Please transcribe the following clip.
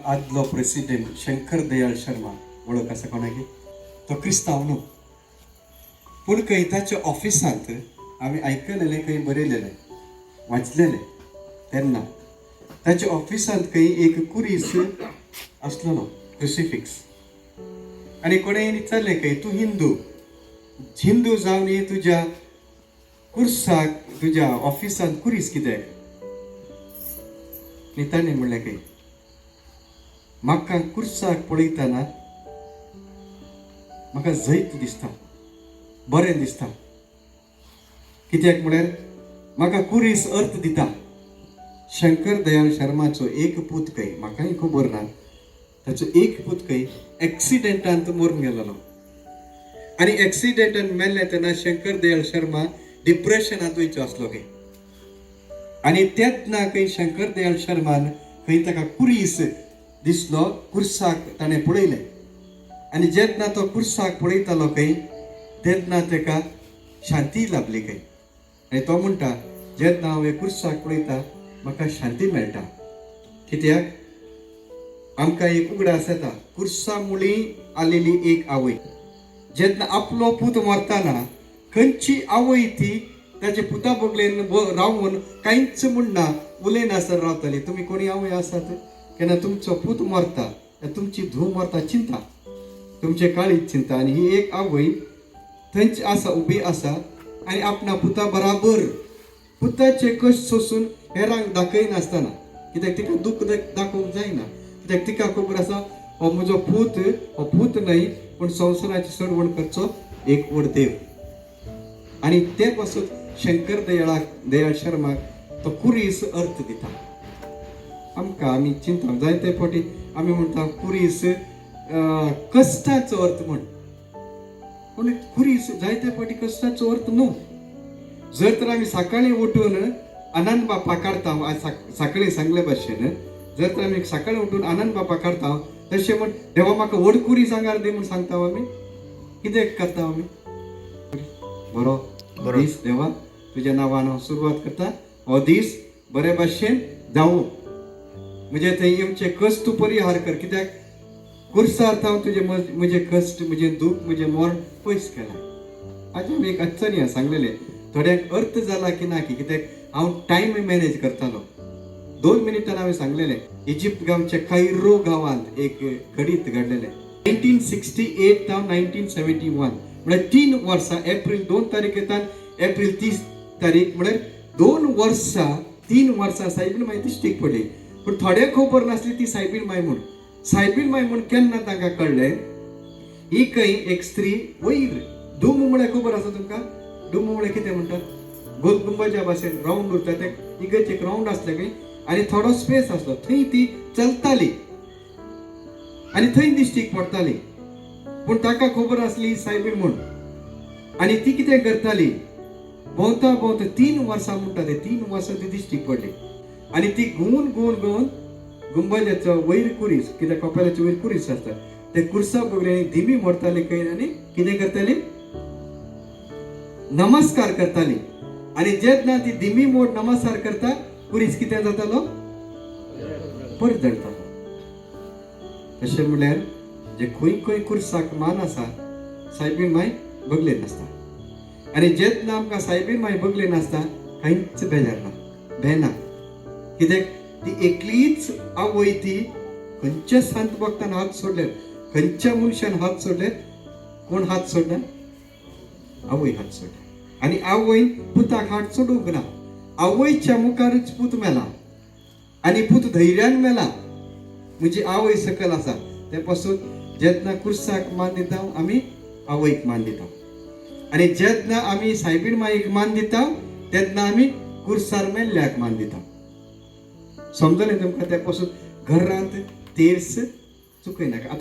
आदलो प्रेसिडेंट शंकर दयाळ शर्मा वळख आसा कोणागे तो क्रिस्तांव न्हू पूण खंय ताच्या ऑफिसांत आमी आयकलेलें खंय बरयलेलें वाचलेलें तेन्ना ताच्या ऑफिसांत खंय एक कुरीस आसलोलो क्रुसिफिक्स आनी कोणें विचारलें खंय तूं हिंदू जावन तुज्या कुर्साक तुज्या ऑफिसांत कुरीस कित्याक आनी ताणें म्हणलें खंय म्हाका कुर्साक पळयतना म्हाका जैत दिसता बरें दिसता कित्याक म्हळ्यार म्हाका कुरीस अर्थ दिता शंकर दयाळ शर्माचो एक पूत खंय म्हाकाय खबर ना ताचो एक पूत खंय एक्सिडेंटांत मरून गेलोलो आनी एक्सिडेंटान मेल्ले तेन्ना शंकर दयाळ शर्मा डिप्रेशनांत वयचो आसलो खंय आनी तेन्ना खंय शंकर दयाळ शर्मान खंय ताका कुरीस दिसलो कुर्साक ताणें पळयलें आनी जेन्ना तो कुर्साक पळयतालो खंय तेन्ना ताका शांती लाभली खंय आनी तो म्हणटा जेन्ना हांव हे कुर्साक पळयता म्हाका शांती मेळटा कित्याक आमकां एक उगडास येता कुर्सा मुळी आलेली एक आवय जेन्ना आपलो पूत मरतना खंयची आवय ती ताचे पुता बगलेन रावून कांयच म्हणना उलयनासर रावतली तुमी कोणी आवय आसात केन्ना तुमचो पूत मरता तुमची धूव मरता चिंता तुमचे काळीच चिंता आनी ही एक आवय थंयच आसा उबी आसा आनी आपणा पुता बराबर पुताचे कश्ट सोसून हेरांक दाखयनासतना कित्याक तिका दूख दाखोवंक जायना कित्याक तिका खबर आसा हो म्हजो पूत न्हय पूण संवसाराची सडवण करचो एक व्हड देव आनी ते पासून शंकर दयाळ शर्माक तो कुरीस अर्थ दिता आमकां आमी चिंता जायते फावटी आमी म्हणटा कुरीस कश्टाचो अर्थ म्हण पूण कुरीस जायते फावटी कश्टाचो अर्थ न्हू जर तर आमी सकाळीं उठून आनंद बाप्पा काडटा आज सकाळीं सांगले भाशेन जर तर आमी सकाळीं उठून आनंद बाप्पा काडटा तशें म्हण देवा म्हाका व्हड कुरीस आंगार दी म्हूण सांगता आमी कितें करता आमी बरो दीस देवा तुज्या नांवान हांव सुरवात करता हो दीस बरे भाशेन जावं म्हणजे थंय येवचे कश्ट तूं परिहार कर कित्याक कुर्सार हांव तुजे म्हजे कश्ट म्हजे दूख म्हजे मरण पयस केला आज आमी एक आश्चर्य सांगलेलें थोड्यांक अर्थ जाला की ना की कित्याक हांव टायम मॅनेज करतालो 2 मिनिटान हांवें सांगलेलें इजिप्त गांवच्या कायरो गांवांत एक घडीत घडलेलें 1968 जावन 1971 म्हळ्यार 3 वर्सां एप्रील 2 तारीखेतान एप्रील 30 तारीख म्हळ्यार 2 वर्सां 3 वर्सां सायबीण माय दिश्टीक पडली पूण थोड्यांक खबर नासली ती सायबीण माय म्हूण केन्ना तांकां कळ्ळें ही खंय एक स्त्री वयर डूम म्हळ्यार खबर आसा तुमकां डूम म्हळ्यार कितें म्हणटात गोल गुंबजा भाशेन रावंड उरता ते इगर्ज एक रावंड आसलें खंय आनी थोडो स्पेस आसलो थंय ती चलताली आनी थंय दिश्टीक पडटाली पूण ताका खबर आसली सायबीण म्हूण आनी ती कितें करताली भोंवता 3 वर्सां म्हणटा ते 3 वर्सां ती दिश्टीक पडली आनी ती घुंवन गुंबजाचो वयर कुरीस कित्याक कपेलाचे वयर कुरीस आसता ते कुर्सा बगले दिमी मोडताली खंय आनी कितें करताली नमस्कार करताली आनी जेन्ना ती दिमी मोड नमस्कार करता कुरीस कितें जातालो परत धडटालो तशें म्हळ्यार जे खंय कुर्साक मान आसा सायबीण माय बगले नासता आनी जेन्ना आमकां सायबीण माय बगले नासता कांयच बेजार ना भेना कित्याक ती एकलीच आवय ती खंयच्या संत भक्तान हात सोडले खंयच्या मनशान हात सोडले कोण हात सोडना आवय हात सोडला आनी आवय पुताक हात सोडूंक ना आवयच्या मुखारच पूत मेला आनी पूत धैर्यान मेला म्हणजे आवय सकल आसा ते पासून जेन्ना कुर्साक मान दिता आमी आवयक मान दिता आनी जेन्ना आमी सायबीण मायेक मान दिता तेन्ना आमी कुर्सार मेल्ल्याक मान दिता समजलें तुमकां ते पासून घरांत तेर्स चुकयनाका